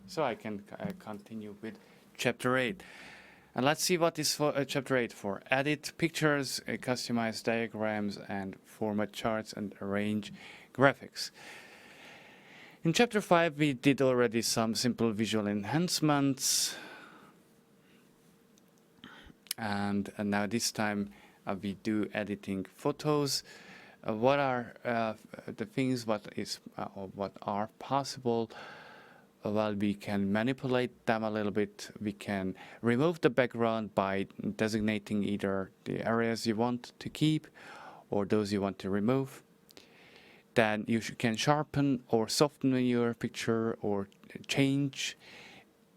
So I can continue with chapter 8. And let's see what is for chapter 8 for. Edit pictures, customize diagrams, and format charts and arrange graphics. In chapter 5 we did already some simple visual enhancements. And now this time we do editing photos. What are the things what are possible? Well, we can manipulate them a little bit. We can remove the background by designating either the areas you want to keep or those you want to remove. Then you can sharpen or soften your picture or change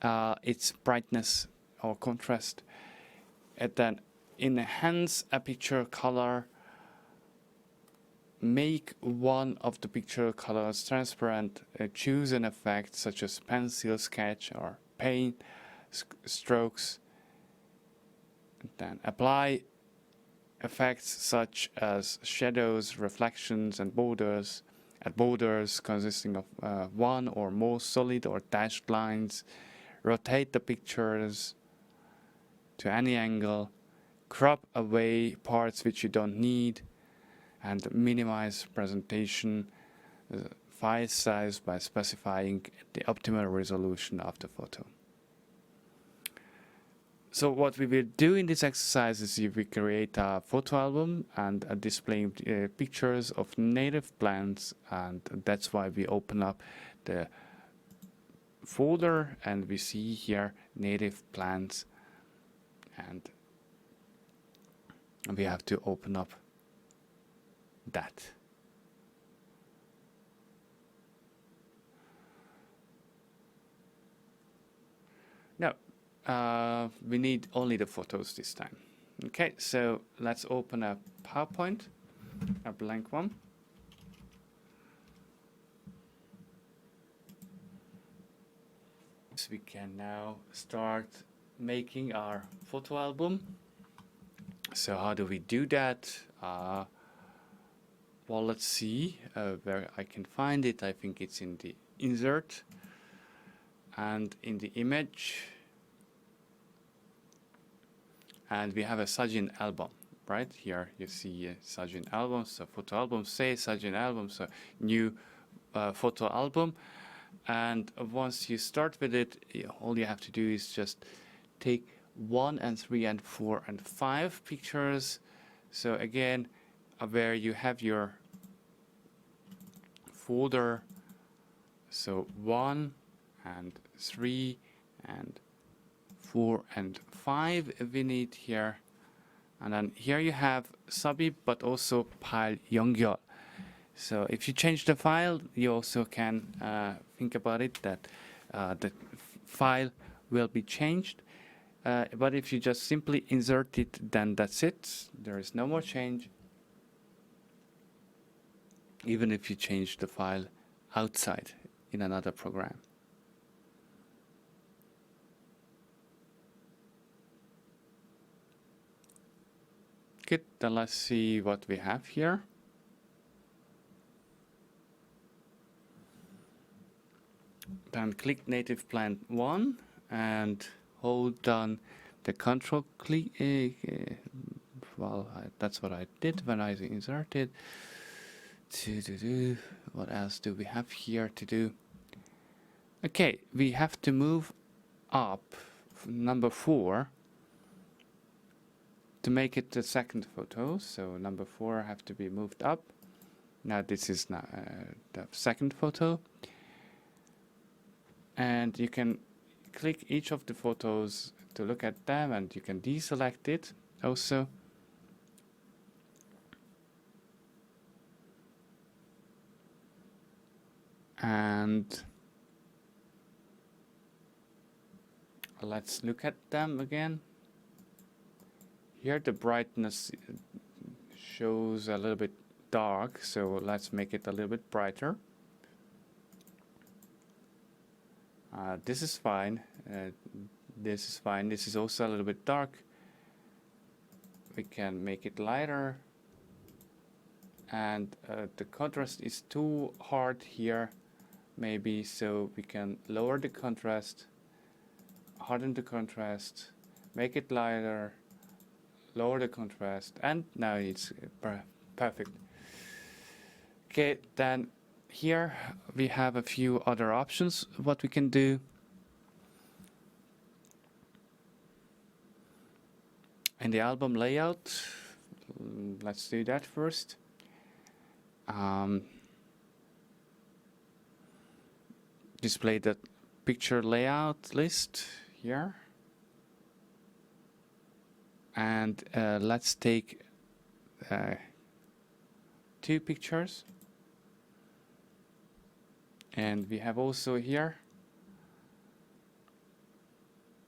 its brightness or contrast. And then enhance a picture color. Make one of the picture colors transparent. Choose an effect such as pencil, sketch, or paint strokes. And then apply effects such as shadows, reflections, and borders. Add borders consisting of one or more solid or dashed lines. Rotate the pictures to any angle. Crop away parts which you don't need. And minimize presentation file size by specifying the optimal resolution of the photo. So what we will do in this exercise is we create a photo album and displaying pictures of native plants, and that's why we open up the folder and we see here native plants, and we have to open up that. Now, we need only the photos this time. Okay, so let's open a PowerPoint, a blank one. So we can now start making our photo album. So how do we do that? Well, let's see where I can find it. I think it's in the insert and in the image. And we have a Sajin album, right? Here you see a Sajin album, so photo album, say Sajin album, so new photo album. And once you start with it, all you have to do is just take 1 and 3 and 4 and 5 pictures. So again, where you have your folder, so 1 and 3 and 4 and 5 we need here, and then here you have Sabi but also Pal Yongyol. So if you change the file, you also can think about it that the file will be changed. But if you just simply insert it, then that's it. There is no more change, even if you change the file outside in another program. Good, then let's see what we have here. Then click native plant 1 and hold down the control click. That's what I did when I inserted. What else do we have here to do? Okay, we have to move up number 4 to make it the second photo. So number 4 have to be moved up. Now this is now the second photo, and you can click each of the photos to look at them, and you can deselect it also. And let's look at them again. Here the brightness shows a little bit dark, so let's make it a little bit brighter. This is fine. This is fine. This is also a little bit dark. We can make it lighter. And the contrast is too hard here. maybe, so we can lower the contrast, harden the contrast, make it lighter, lower the contrast, and now it's perfect. Okay, then here we have a few other options what we can do. In the album layout, let's do that first. Display the picture layout list here. And let's take 2 pictures. And we have also here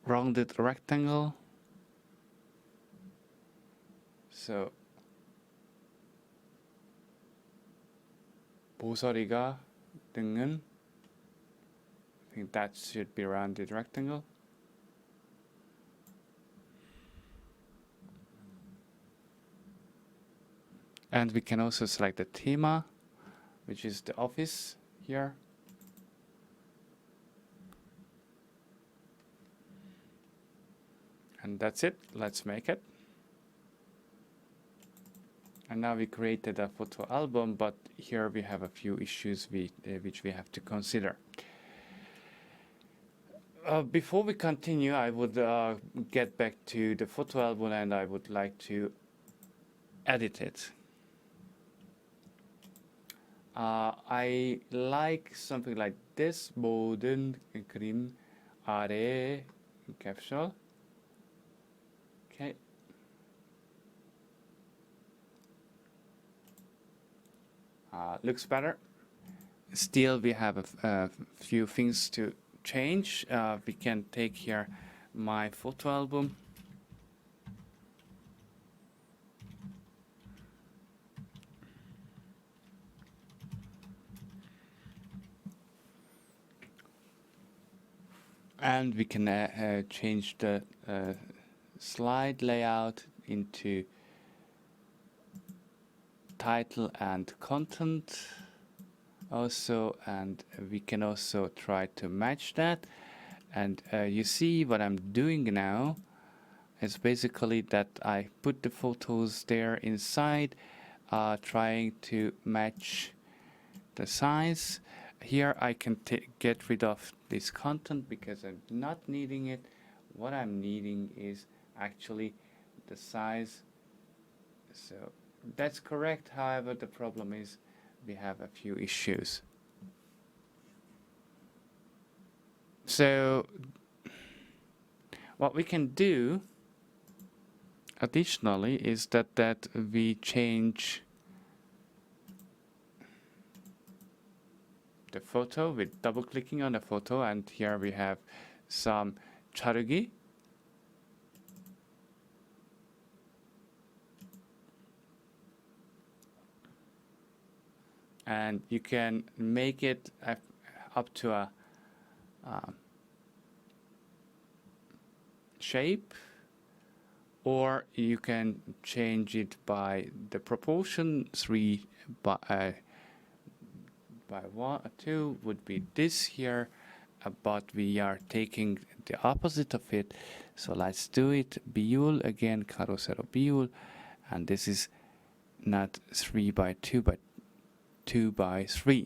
rounded rectangle. So 모서리가 등은, I think that should be rounded rectangle. And we can also select the theme, which is the office here. And that's it. Let's make it. And now we created a photo album, but here we have a few issues which we have to consider. Before we continue, I would get back to the photo album and I would like to edit it. I like something like this. 모든 그림 아래 caption. Okay. Looks better. Still, we have a few things to change. We can take here my photo album. And we can change the slide layout into title and content also, and we can also try to match that. And you see what I'm doing now is basically that I put the photos there inside, trying to match the size. Here I can get rid of this content because I'm not needing it. What I'm needing is actually the size. So that's correct. However, the problem is we have a few issues. So what we can do additionally is that we change the photo with double clicking on the photo, and here we have some 자르기. And you can make it up to a shape, or you can change it by the proportion. 3 by 2 would be this here, but we are taking the opposite of it. So let's do it. 비율 again, 가로 세로 비율, and this is not 3 by 2, but 2 by 3.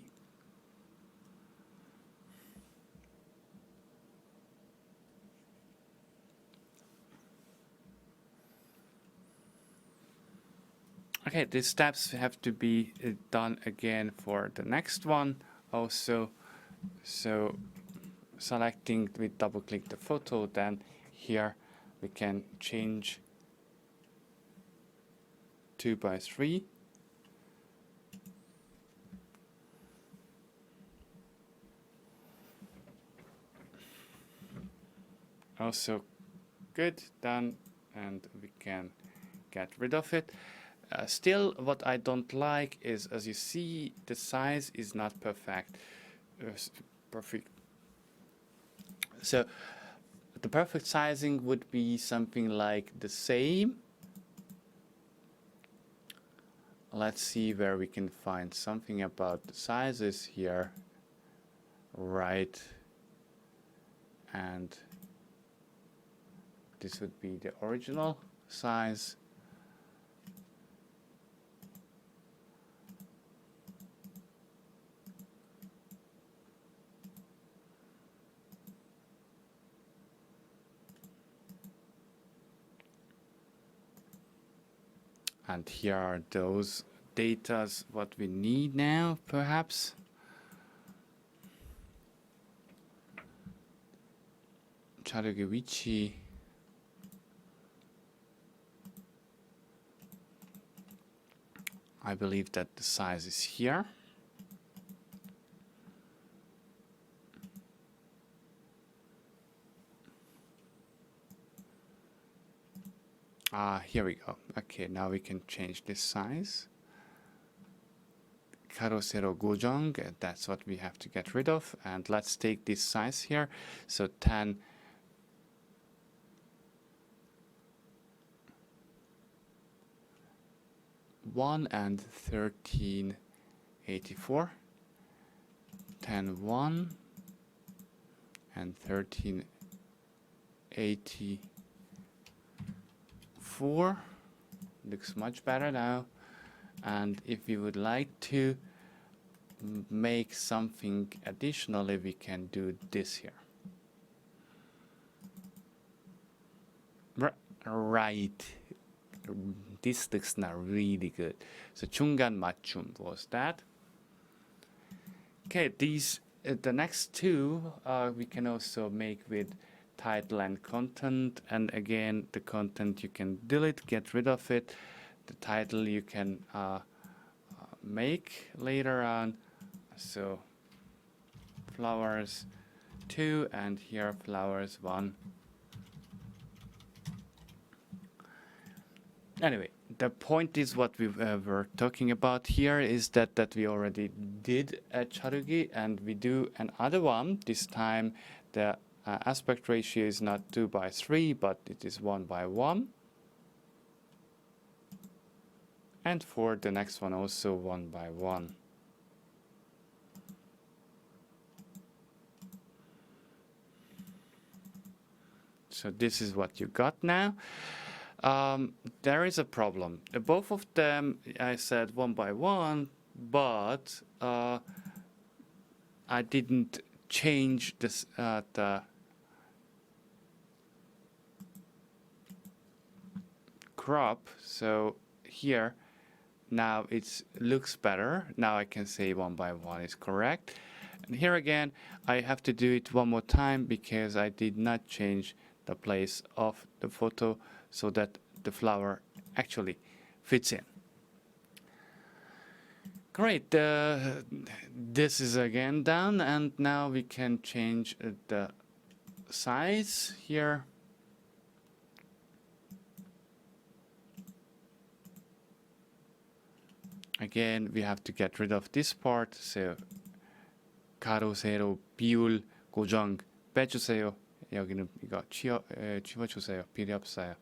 Okay, these steps have to be done again for the next one also. So selecting with double click the photo, then here we can change 2 by 3. Also good, done, and we can get rid of it. Still, what I don't like is, as you see, the size is not perfect. So the perfect sizing would be something like the same. Let's see where we can find something about the sizes here. right, and this would be the original size. And here are those datas what we need now, perhaps. 자력의 위치. I believe that the size is here. Here we go. Okay, now we can change this size. Karosero gojong, that's what we have to get rid of. And let's take this size here. So 10. 1 and 1384, 10 1 and 1384. Looks much better now. And if we would like to make something additionally, we can do this here. Right. This looks now really good. So 중간 맞춤 was that. Okay, these the next two we can also make with title and content. And again, the content you can delete, get rid of it. The title you can make later on. So flowers 2 and here flowers 1. Anyway, the point is what we were talking about here is that we already did a charugi and we do another one. This time the aspect ratio is not 2:3, but it is 1:1. And for the next one also 1:1. So this is what you got now. There is a problem. Both of them, I said 1:1, but I didn't change this, the crop. So here, now it looks better. Now I can say 1:1 is correct. And here again, I have to do it one more time because I did not change the place of the photo so that the flower actually fits in. Great, this is again done, and now we can change the size here. Again, we have to get rid of this part, so 가로, 세로, 비율, 고정 빼주세요. 여기는 이거 지워주세요. 필요 없어요.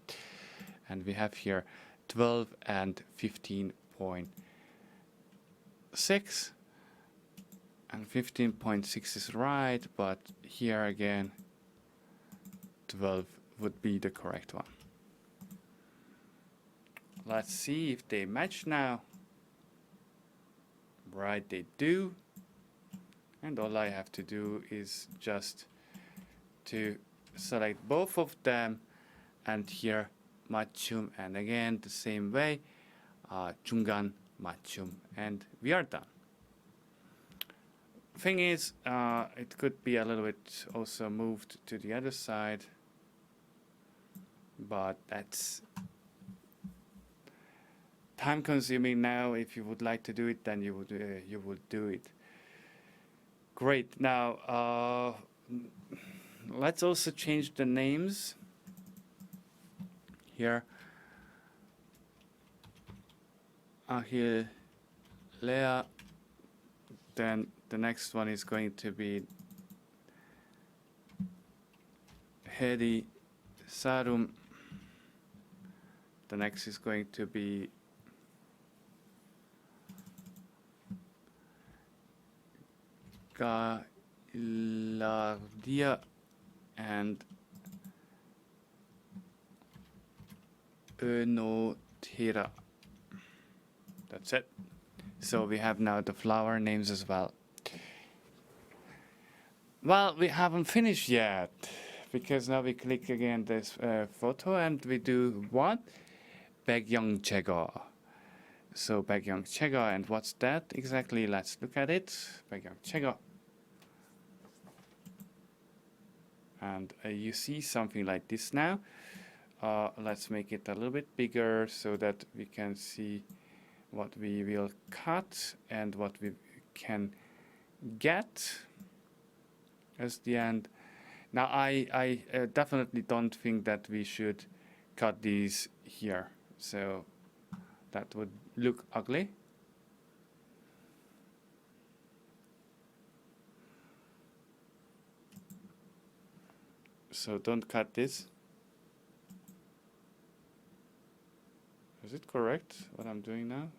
And we have here 12 and 15.6. And 15.6 is right, but here again, 12 would be the correct one. Let's see if they match now. Right, they do. And all I have to do is just to select both of them, and here 맞춤, and again the same way, 중간 맞춤, and we are done. Thing is, it could be a little bit also moved to the other side, but that's time consuming now. If you would like to do it, then you would do it. Great. Now let's also change the names here. Here, Lea. Then the next one is going to be Hedi Sarum. The next is going to be Lardia and Önotera. That's it. So we have now the flower names as well. Well, we haven't finished yet, because now we click again this photo and we do what? Baekyeongchega. So Baekyeongchega, and what's that exactly? Let's look at it. Baekyeongchega. And you see something like this now. Let's make it a little bit bigger so that we can see what we will cut and what we can get as the end. Now I definitely don't think that we should cut these here, so that would look ugly. So don't cut this. Is it correct what I'm doing now?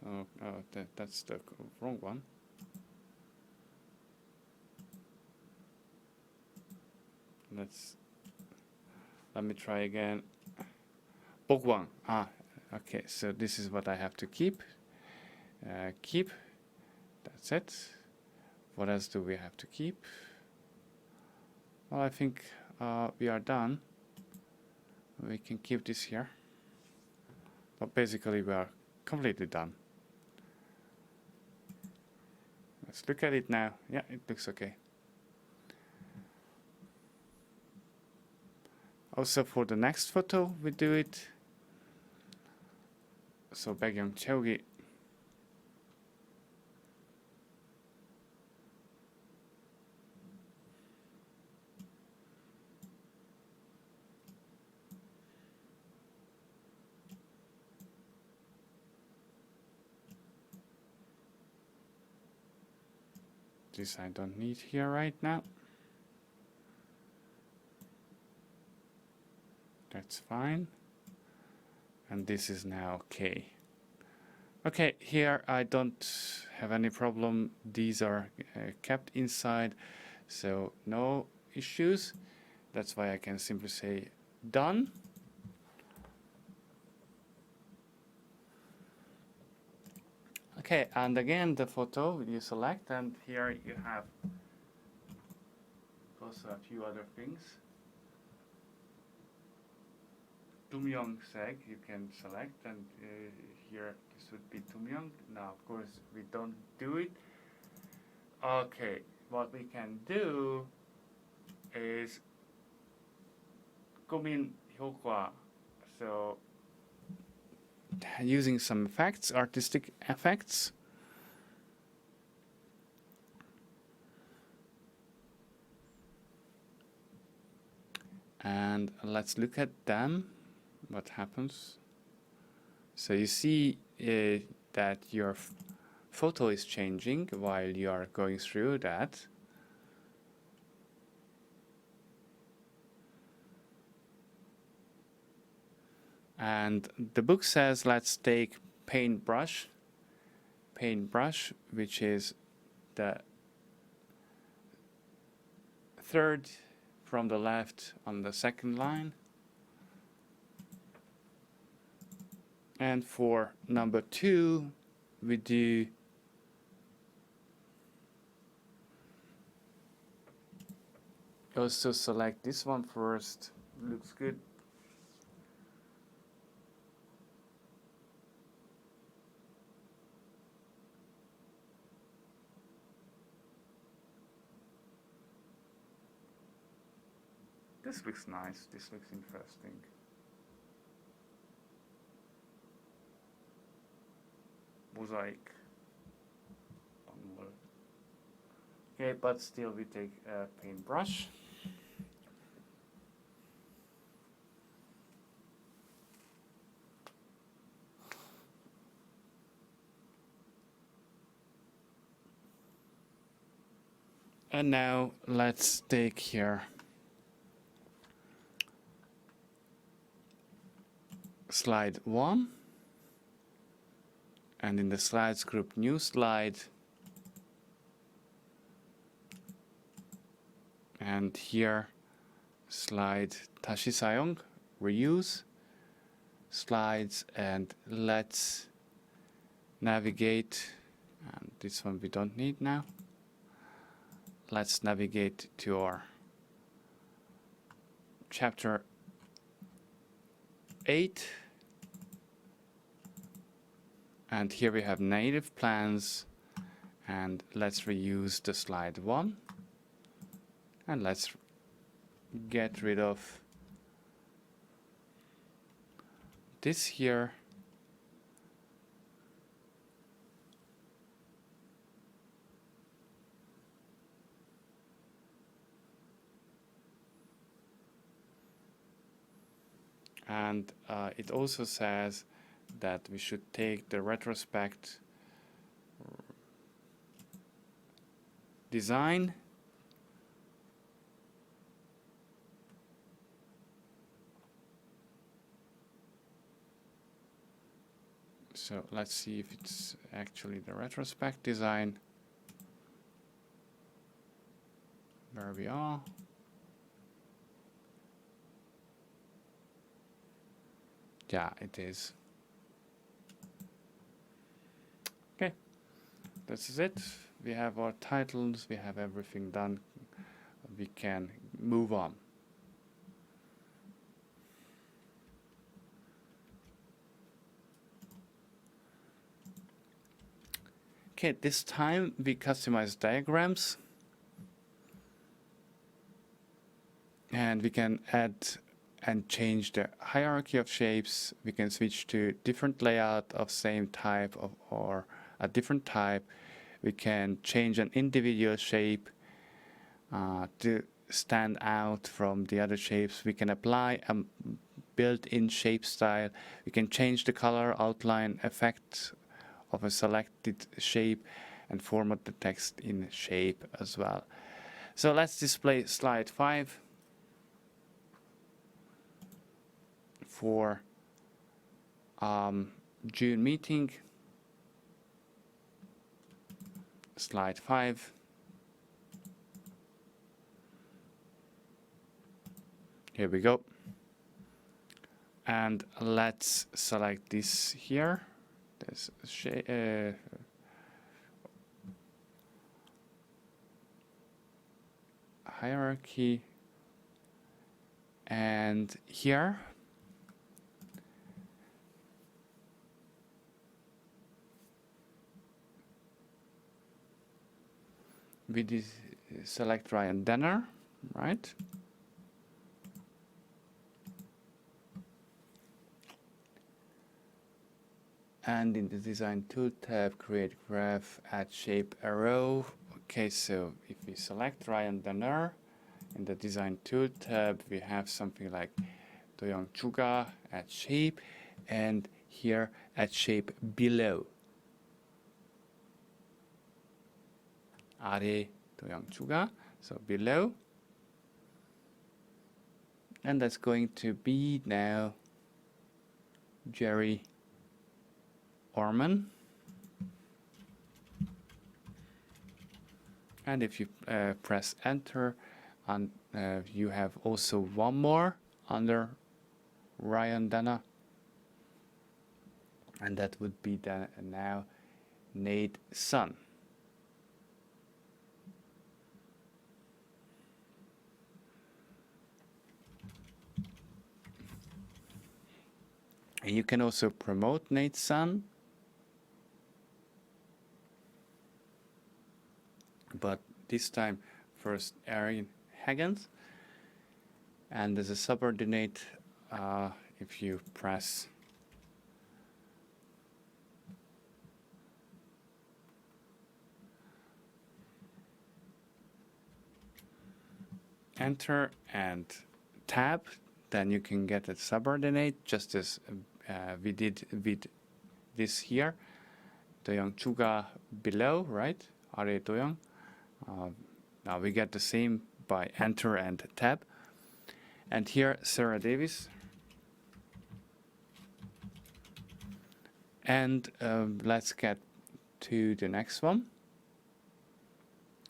That's the wrong one. Let me try again. Bogwang. Okay, so this is what I have to keep. Keep. That's it. What else do we have to keep? Well, I think we are done. We can keep this here. But basically we are completely done. Let's look at it now. Yeah, it looks okay. Also for the next photo we do it. So Baekyeongchegi. This I don't need here right now. That's fine. And this is now okay. Okay, here I don't have any problem. These are kept inside, so no issues. That's why I can simply say done. Okay, and again the photo you select, and here you have also a few other things. Tumyong seg you can select, and here this would be Tumyong. Now of course we don't do it. Okay, what we can do is Kumin Hyokwa. So using some effects, artistic effects. And let's look at them. What happens? So you see that your photo is changing while you are going through that. And the book says let's take paintbrush, which is the third from the left on the second line. And for number 2, we do also select this one first. Looks good. This looks nice. This looks interesting. Mosaic. Okay, but still we take a paintbrush. And now let's take here slide 1. And in the slides group, new slide. and here slide Tashi Sayong, reuse slides, and let's navigate, and this one we don't need now. Let's navigate to our chapter 8, and here we have native plans, and let's reuse the slide 1, and let's get rid of this here. And it also says that we should take the retrospect design so let's see if it's actually the retrospect design. Where we are. Yeah, it is. Okay, this is it. We have our titles, we have everything done. We can move on. Okay, this time we customize diagrams. And we can add and change the hierarchy of shapes. We can switch to different layout of same type or a different type. We can change an individual shape to stand out from the other shapes. We can apply a built-in shape style. We can change the color, outline, effect of a selected shape, and format the text in shape as well. So let's display slide 5. For June meeting, slide 5. Here we go. And let's select this here. This hierarchy. And here we select Ryan Denner, right? And in the Design Tool tab, create graph, add shape arrow. Okay, so if we select Ryan Denner, in the Design Tool tab, we have something like Doyoung Chuga, add shape, and here add shape below. 아래 도형 추가, so below. And that's going to be now Jerry Orman. And if you press enter, and you have also one more under Ryan Dana, and that would be now Nate Sun. And you can also promote Nate's son, but this time first Aaron Haggans, and as a subordinate, if you press enter and tab, then you can get a subordinate, just as we did with this here. Doyoung Chuga below, right? 아래 도영. Now we get the same by enter and tab. And here, Sarah Davis. And let's get to the next one.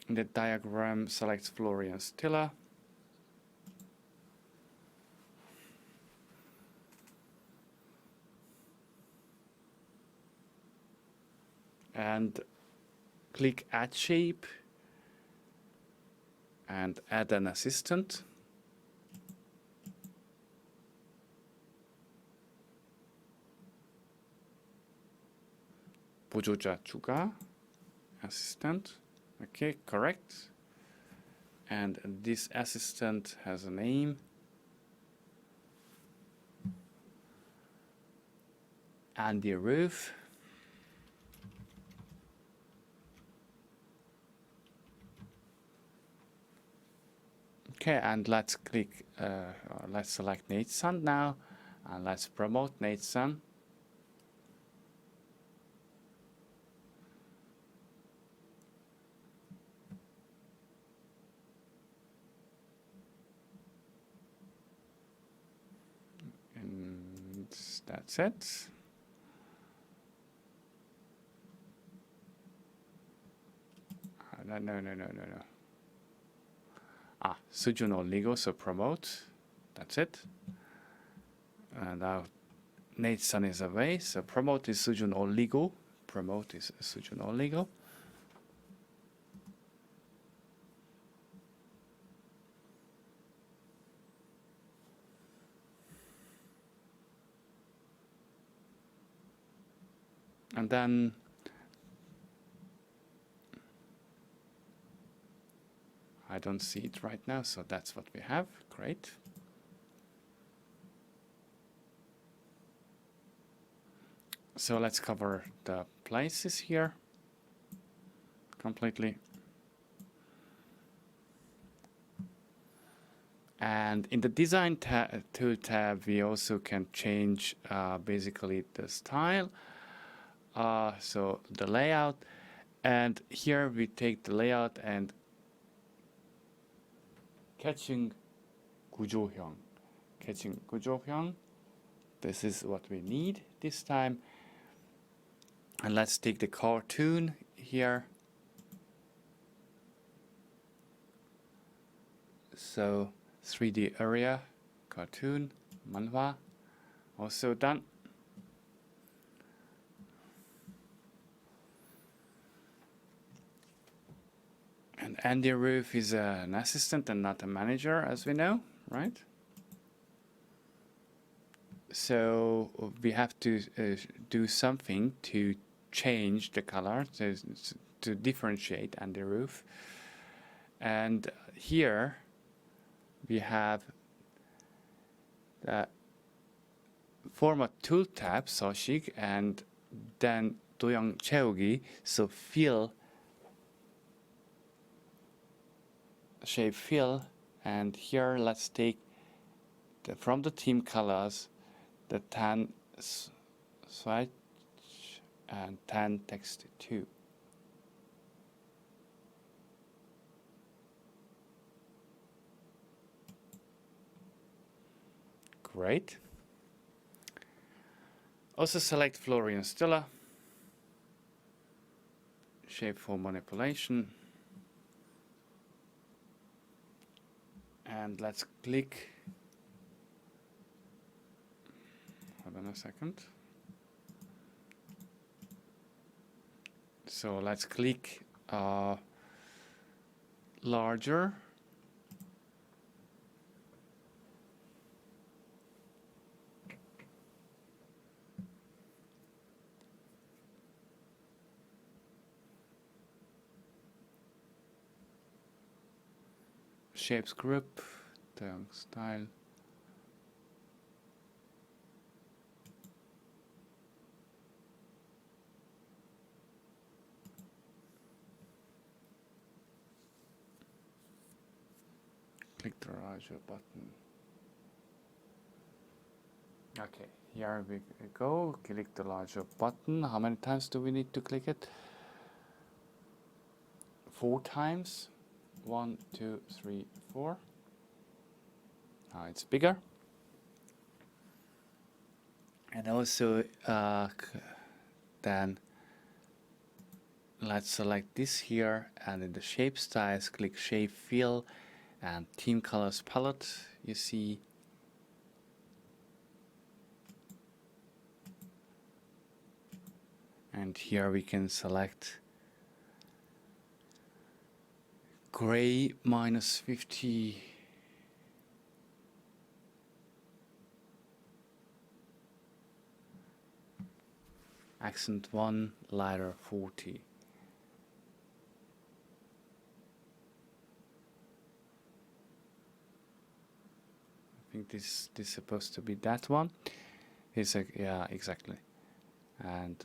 The diagram selects Florian Stiller. and click Add Shape and add an assistant. 보조자 추가 assistant. Okay, correct. And this assistant has a name. And the roof. Okay, and let's click, let's select Natesan now, and let's promote Natesan. And that's it. No. Sujun Oligo, so promote. That's it. And now Natesan is away, so promote is Sujun Oligo. Promote is Sujun Oligo. And then I don't see it right now, so that's what we have. Great. So let's cover the places here completely. And in the Design Tool tab, we also can change basically the style, so the layout. And here we take the layout and catching 구조형. Catching 구조형. This is what we need this time. And let's take the cartoon here. So 3D area, cartoon, manhwa, also done. And Andy Roof is an assistant and not a manager, as we know, right? So we have to do something to change the color, to differentiate Andy Roof. And here we have the Format Tool tab, 서식, and then 도형 채우기, so fill, shape fill, and here let's take from the theme colors the tan swatch and tan text 2. Great. Also select Florian Stiller, shape for manipulation. And let's click, hold on a second. So let's click larger. Shapes group, the style. Click the larger button. Okay, here we go. Click the larger button. How many times do we need to click it? 4 times. 1, 2, 3, 4. Now it's bigger. And also then let's select this here, and in the shape styles click shape fill and theme colors palette. You see And here we can select gray -50. Accent 1, lighter 40. I think this is supposed to be that one. It's a, yeah, exactly. And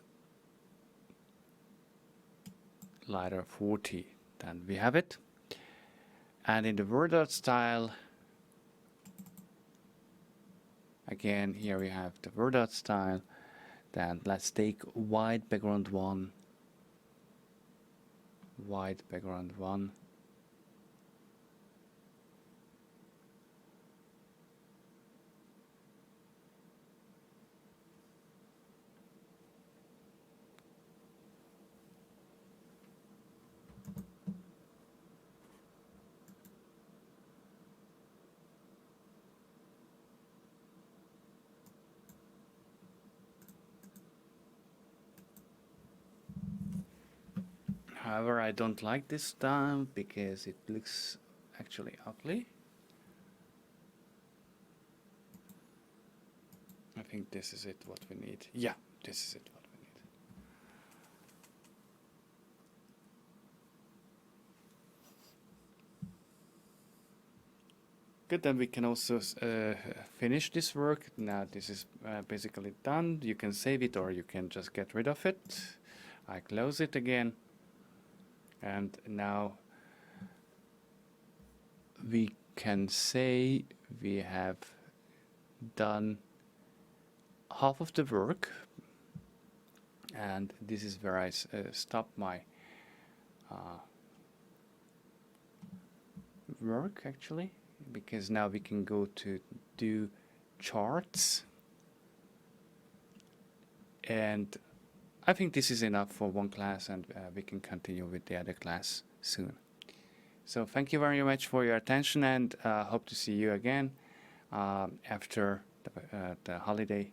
lighter 40. Then we have it. And in the word art style, again, here we have the word art style. Then let's take white background 1. White background 1. However, I don't like this style because it looks actually ugly. I think this is it what we need. Yeah, this is it what we need. Good, then we can also finish this work. Now this is basically done. You can save it or you can just get rid of it. I close it again. And now we can say we have done half of the work, and this is where I stop my work actually, because now we can go to do charts, and I think this is enough for one class, and we can continue with the other class soon. So thank you very much for your attention, and hope to see you again after the holiday.